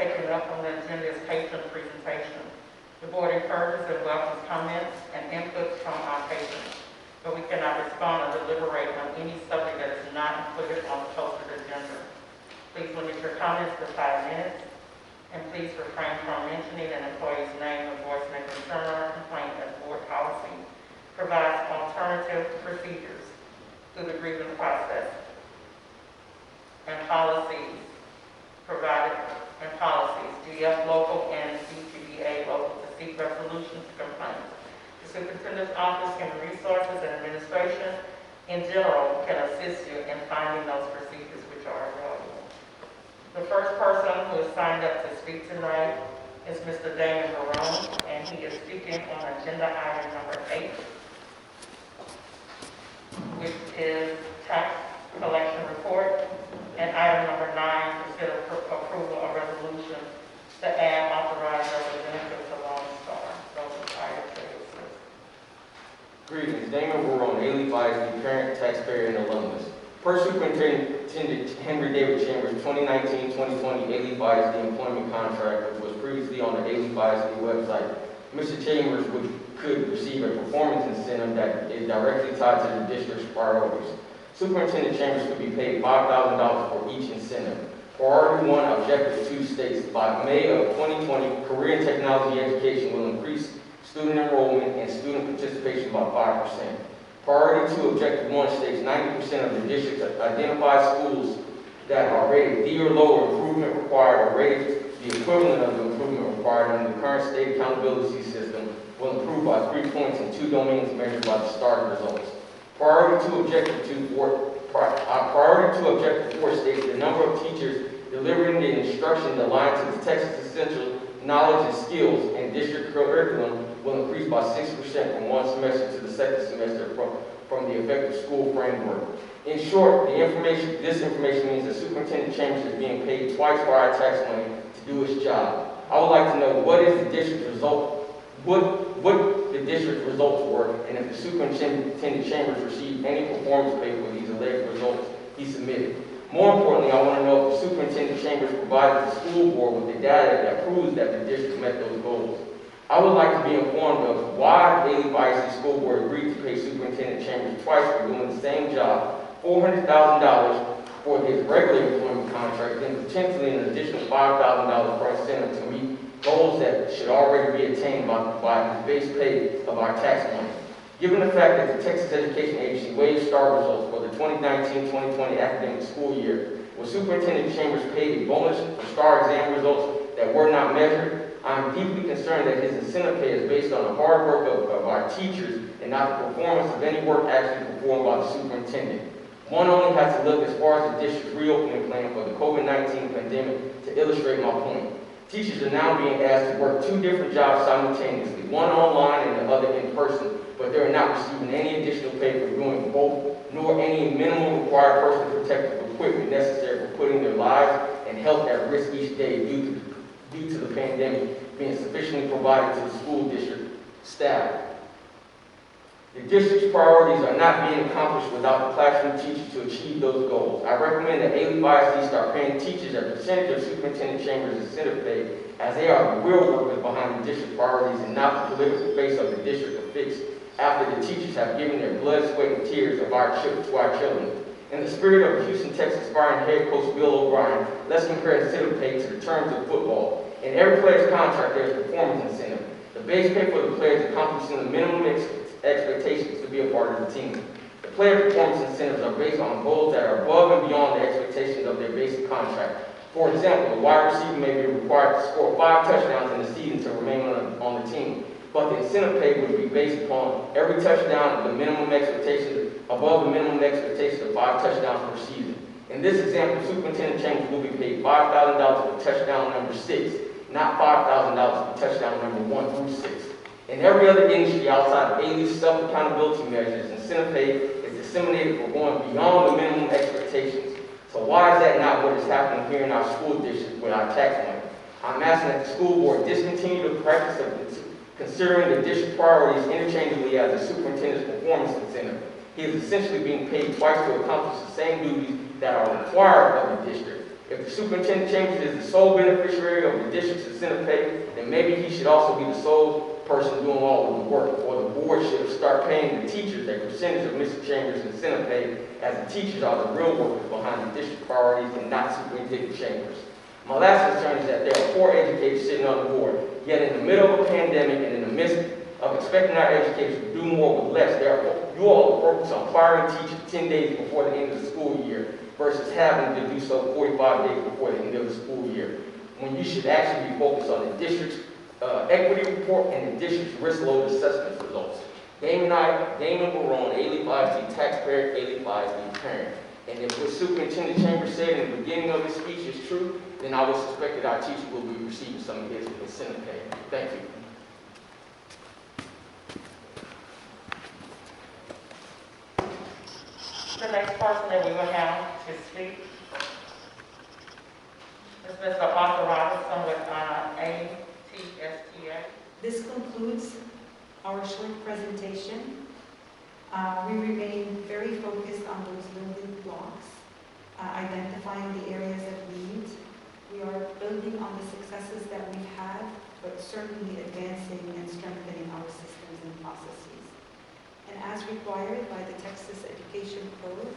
taken up on the agenda is patron presentation. The board encourages and welcomes comments and inputs from our patrons, but we cannot respond or deliberate on any subject that is not included on the posted agenda. Please limit your comments to 5 minutes, and please refrain from mentioning an employee's name or voicing a concern or complaint, as board policy provides alternative procedures through the grievance process and policies provided and policies, DF local and CCBA local, to seek resolutions to complaints. The superintendent's office, human resources, and administration in general can assist you in finding those procedures which are available. The first person who is signed up to speak tonight is Mr. Damon Barone, and he is speaking on agenda item number 8, which is tax collection report, and item number 9, consider approval of resolution to add authorized representatives to Lone Star. Those are items to assist. Greetings, Damon Barone, Alief ISD, parent, taxpayer, and alumnus. Per Superintendent Henry David Chambers' 2019-2020 Alief ISD employment contract, which was previously on the Alief ISD website, Mr. Chambers could receive a performance incentive that is directly tied to the district's priorities. Superintendent Chambers could be paid $5,000 for each incentive. Priority 1, Objective 2 states, by May of 2020, career and technology education will increase student enrollment and student participation by 5%. Priority 2, Objective 1 states 90% of the district's identified schools that are rated D or lower improvement required or rated the equivalent of the improvement required under the current state accountability system will improve by 3 points in 2 domains measured by the STAAR results. Priority 2, Objective 4 states the number of teachers delivering the instruction aligned to the Texas essential knowledge and skills and district curriculum will increase by 6% from one semester to the second semester from the effective school framework. In short, this information means that Superintendent Chambers is being paid twice for our tax money to do his job. I would like to know what is the district result, what the district results were, and if the Superintendent Chambers received any performance pay for these alleged results he submitted. More importantly, I want to know if the Superintendent Chambers provided the school board with the data that proves that the district met those goals. I would like to be informed of why the Alief ISD School Board agreed to pay Superintendent Chambers twice for doing the same job, $400,000 for his regular employment contract, and potentially an additional $5,000 per incentive to meet goals that should already be attained by the base pay of our tax money. Given the fact that the Texas Education Agency waived STAAR results for the 2019-2020 academic school year, was Superintendent Chambers paid a bonus for STAAR exam results that were not measured? I am deeply concerned that his incentive pay is based on the hard work of our teachers and not the performance of any work actually performed by the superintendent. One only has to look as far as the district's reopening plan for the COVID-19 pandemic to illustrate my point. Teachers are now being asked to work 2 different jobs simultaneously, one online and the other in person, but they are not receiving any additional pay for doing both, nor any minimum required personal protective equipment necessary for putting their lives and health at risk each day due to the pandemic being sufficiently provided to the school district staff. The district's priorities are not being accomplished without the classroom teachers to achieve those goals. I recommend that Alief ISD start paying teachers a percentage of Superintendent Chambers' incentive pay, as they are the real workers behind the district priorities and not the political face of the district to fix after the teachers have given their blood, sweat, and tears to our children. In the spirit of Houston, Texas firing head coach Bill O'Brien, let's compare incentive pay to the terms of football. In every player's contract, there is performance incentive. The base pay for the players accomplishing the minimum expectations to be a part of the team. The player performance incentives are based on goals that are above and beyond the expectations of their basic contract. For example, a wide receiver may be required to score 5 touchdowns in the season to remain on the team, but the incentive pay would be based upon every touchdown of the minimum expectations, above the minimum expectation of 5 touchdowns per season. In this example, Superintendent Chambers will be paid $5,000 for touchdown number 6, not $5,000 for touchdown number 1 through 6. In every other industry outside of Alief's self-accountability measures, incentive pay is disseminated for going beyond the minimum expectations. So why is that not what is happening here in our school district with our tax money? I'm asking that the school board discontinue the practice of considering the district priorities interchangeably as the superintendent's performance incentive. He is essentially being paid twice to accomplish the same duties that are required of the district. If the Superintendent Chambers is the sole beneficiary of the district's incentive pay, then maybe he should also be the sole person doing all of the work, or the board should start paying the teachers a percentage of Mr. Chambers' incentive pay, as the teachers are the real workers behind the district priorities and not Superintendent Chambers. My last concern is that there are 4 educators sitting on the board, yet in the middle of a pandemic and in the midst of expecting our educators to do more with less, you all are focused on firing teachers 10 days before the end of the school year versus having to do so 45 days before the end of the school year, when you should actually be focused on the district's equity report and the district's risk load assessment results. Damon Barone, Alief ISD taxpayer, Alief ISD parent. And if what Superintendent Chambers said in the beginning of his speech is true, then I would suspect that our teachers will be receiving some of his incentive pay. Thank you. The next person that we will have to speak is Mr. Arthur Robinson with ATSTA. This concludes our short presentation. We remain very focused on those building blocks, identifying the areas of need. We are building on the successes that we've had, but certainly advancing and strengthening our systems and processes. And as required by the Texas Education Code,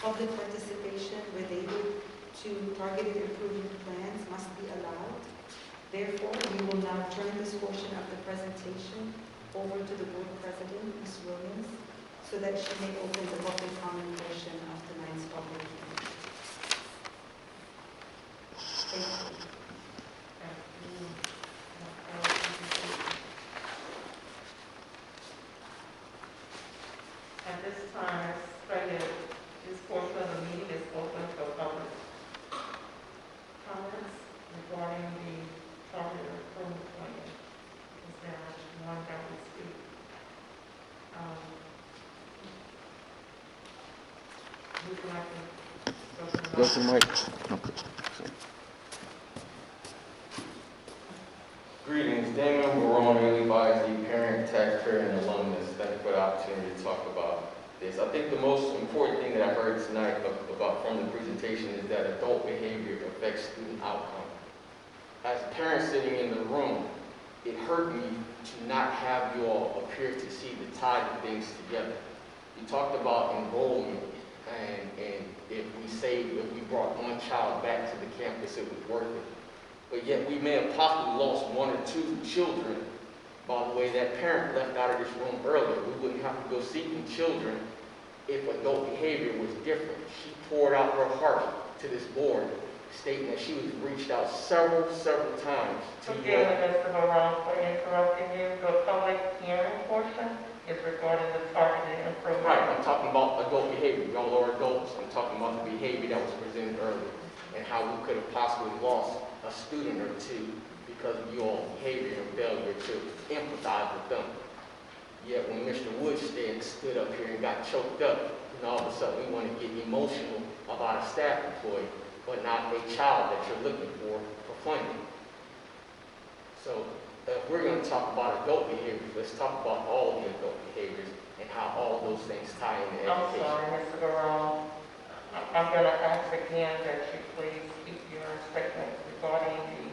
public participation related to targeted improvement plans must be allowed. Therefore, we will now turn this portion of the presentation over to the Board President, Ms. Williams, so that she may open the public comment portion of tonight's public hearing. Thank you. At this time, as stated, this portion of the meeting is open for public comments regarding the targeted improvement plan. Is there one that will speak? Would you like to Go to the mic. Okay. Greetings, Damon Barone, Alief ISD parent, taxpayer, and alumnus. Thank you for the opportunity to talk about this. I think the most important thing that I heard tonight from the presentation is that adult behavior affects student outcome. As parents sitting in the room, it hurt me to not have you all appear to see the tide of things together. You talked about enrollment, and if we brought one child back to the campus, it was worth it. But yet we may have possibly lost 1 or 2 children by the way that parent left out of this room earlier. We wouldn't have to go seeking children if adult behavior was different. She poured out her heart to this board, stating that she was reached out several times to you. Forgive me, Mr. Barone, for interrupting you. The public hearing portion is regarding the targeted improvement. Right, I'm talking about adult behavior. Y'all are adults. I'm talking about the behavior that was presented earlier and how we could have possibly lost a student or 2 because of your behavior and failure to empathize with them. Yet when Mr. Woodstead stood up here and got choked up, and all of a sudden we want to get emotional about a staff employee, but not a child that you're looking for funding. So if we're going to talk about adult behaviors, let's talk about all the adult behaviors and how all those things tie into education. I'm sorry, Mr. Barone. I'm going to ask again that you please keep your statement regarding the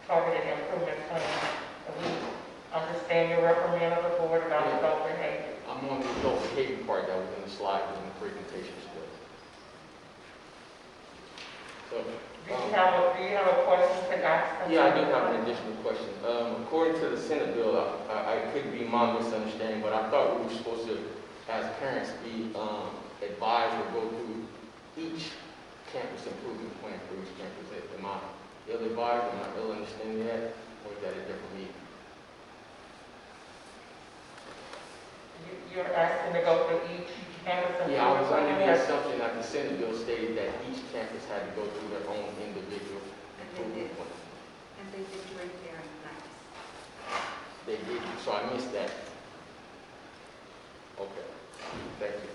targeted improvement plan. We understand your reprimand of the board about adult behavior. I'm on the adult behavior part that was in the slide in the presentation still. So, do you have a question to ask? Yeah, I do have an additional question. According to the Senate bill, I could be my misunderstanding, but I thought we were supposed to, as parents, be advised or go through each campus improvement plan for each campus. Am I ill-advised? Am I ill-understanding that? Or is that a different meeting? You're asking to go through each campus improvement plan? Yeah, I was under the assumption that the Senate bill stated that each campus had to go through their own individual improvement plan. And they did right there in class. They did, so I missed that. Okay, thank you.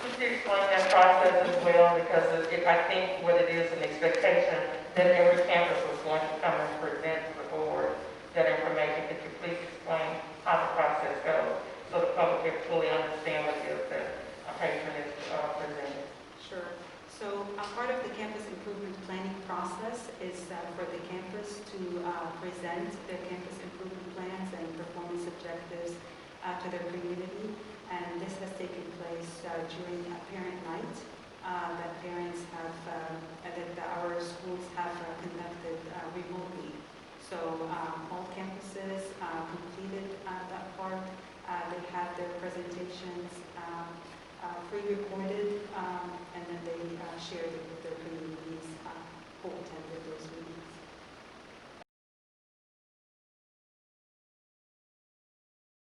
Could you explain that process as well? Because I think what it is an expectation that every campus was going to come and present to the board that information. Could you please explain how the process goes so the public can fully understand what it is that Sure. So part of the campus improvement planning process is for the campus to present their campus improvement plans and performance objectives to their community. And this has taken place during a parent night that parents have, that our schools have conducted remotely. So all campuses completed that part. They had their presentations pre-recorded, and then they shared it with their community.